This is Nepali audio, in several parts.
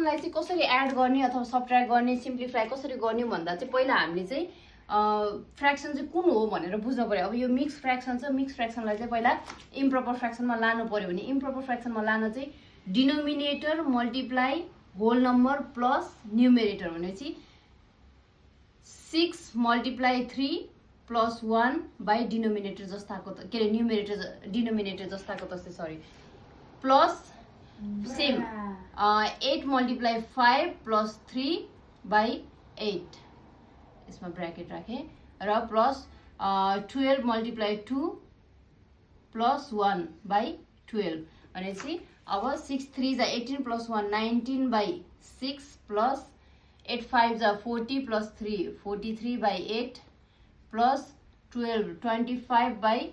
फ्र्याक्सनलाई चाहिँ कसरी एड गर्ने अथवा सबट्र्याक्ट गर्ने सिम्प्लिफाई कसरी गर्ने भन्दा चाहिँ पहिला हामीले चाहिँ फ्र्याक्सन चाहिँ कुन हो भनेर बुझ्नु पर्यो। अब यो मिक्स फ्र्याक्सन छ, मिक्स फ्र्याक्सनलाई चाहिँ पहिला इम्प्रोपर फ्र्याक्सनमा लानु पर्यो भने इम्प्रोपर फ्र्याक्सनमा लान चाहिँ denominator multiply whole number plus numerator भनेपछि 6 मल्टिप्लाई 3 प्लस 1 बाई डिनोमिनेटर जस्ताको के अरे न्युमेरेटर डिनोमिनेटर जस्ताको तस्तै sorry plus same 8 multiply 5 plus 3 by 8 यसमा ब्रैकेट राखेँ र प्लस 12 मल्टिप्लाई 2 प्लस 1 बाई 12 भनेपछि अब 6 3 जा 18 प्लस 1 19 बाई 6 प्लस 8 5 जा 40 प्लस 3 43 बाई 8 प्लस 12 25 बाई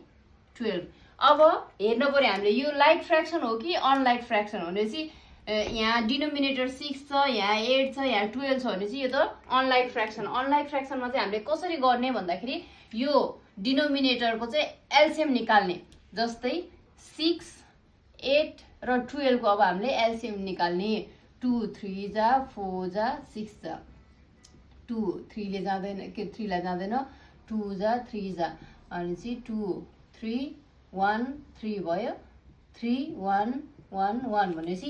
12। अब हेर्नु पर्यो हामीले यो लाइक फ्र्याक्सन हो कि अनलाइक फ्र्याक्सन हो भनेपछि यहाँ डिनोमिनेटर 6 छ, यहाँ 8 छ, यहाँ 12 छ भनेपछि यो त अनलाइक फ्र्याक्सन। अनलाइक फ्र्याक्सनमा चाहिँ हामीले कसरी गर्ने भन्दाखेरि यो डिनोमिनेटरको चाहिँ एलसिएम निकाल्ने, जस्तै 6 8 र 12 को अब हामीले एलसिएम निकाल्ने। 2 3 जा 4 जा 6 जा 2 3 ले जाँदैन के 3 लाई जाँदैन 2 जा 3 जा भनेपछि 2 3 1 3 भयो 3 1 1 1 भनेपछि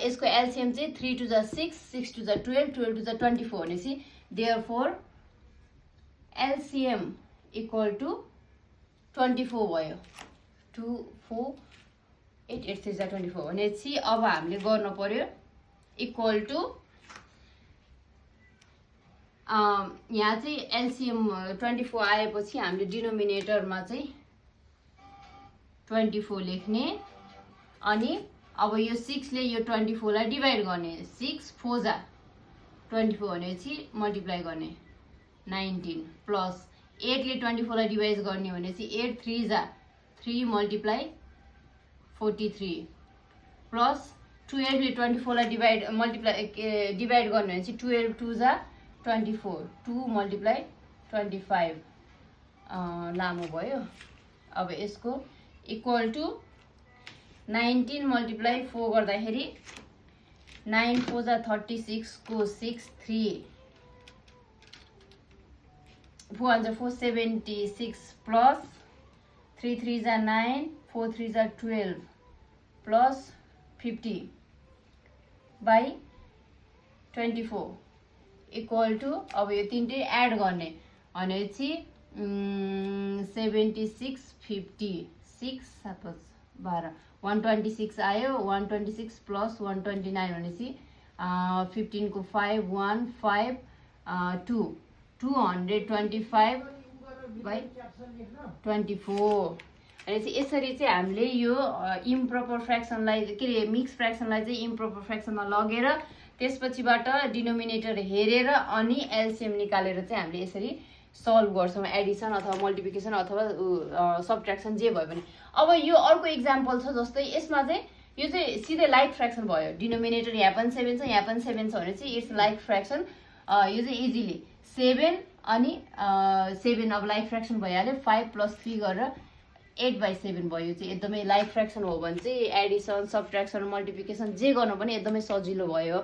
यसको एलसिएम चाहिँ 3 2 जा 6 6 2 जा 12 12 2 जा 24 भनेपछि देयरफोर एलसिएम इक्वल टु 24 भयो। 2 4 8 8 3 जा 24 भनेपछि अब हामीले गर्न पर्यो इक्वल टु यहाँ चाहिँ एलसिएम 24 आएपछि हामीले डिनोमिनेटरमा चाहिँ 24 लेख्ने अनि अब यो 6 ले यो 24 लाई डिभाइड गर्ने। 6 4 जा 24 भनेपछि मल्टिप्लाई गर्ने 19 प्लस 8 ले 24 लाई डिभाइड गर्ने भनेपछि 8 3 जा 3 मल्टिप्लाई 43 प्लस 12 ले 24 लाई डिभाइड गर्ने भनेपछि 12 2 जा 24 2 मल्टिप्लाई 25 लामो भयो। अब यसको इक्वल टु 19 मल्टिप्लाई 4 गर्दाखेरि 9 4 जा 36 को 6 3 4 जा 4 76 प्लस 3 3 जा 9 4 3 जा 12 प्लस 50 बाई 24 इक्वल टु अब यो तिनटै एड गर्ने भनेपछि 76 50 6 7 12 126 आयो 126 प्लस 129 भनेपछि 15 को 5 1 5 2 225 बाई 24 भनेपछि यसरी चाहिँ हामीले यो इम्प्रोपर फ्र्याक्सनलाई के अरे मिक्स फ्र्याक्सनलाई चाहिँ इम्प्रोपर फ्र्याक्सनमा लगेर त्यसपछिबाट डिनोमिनेटर हेरेर अनि एलसिएम निकालेर चाहिँ हामीले यसरी सल्भ गर्छौँ एडिसन अथवा मल्टिप्लिकेसन अथवा सबट्र्याक्सन जे भयो भने। अब यो अर्को इक्जाम्पल छ जस्तै यसमा चाहिँ यो चाहिँ सिधै लाइक फ्र्याक्सन भयो। डिनोमिनेटर यहाँ पनि 7 छ यहाँ पनि 7 छ भने चाहिँ इट्स लाइक फ्र्याक्सन। यो चाहिँ इजिली 7 अनि 7 अब लाइक फ्र्याक्सन भइहाल्यो 5 प्लस 3 गरेर 8/7 भयो। यो चाहिँ एकदमै लाइक फ्र्याक्सन हो भने चाहिँ एडिसन सबट्र्याक्सन मल्टिप्लिकेसन जे गर्नु पनि एकदमै सजिलो भयो।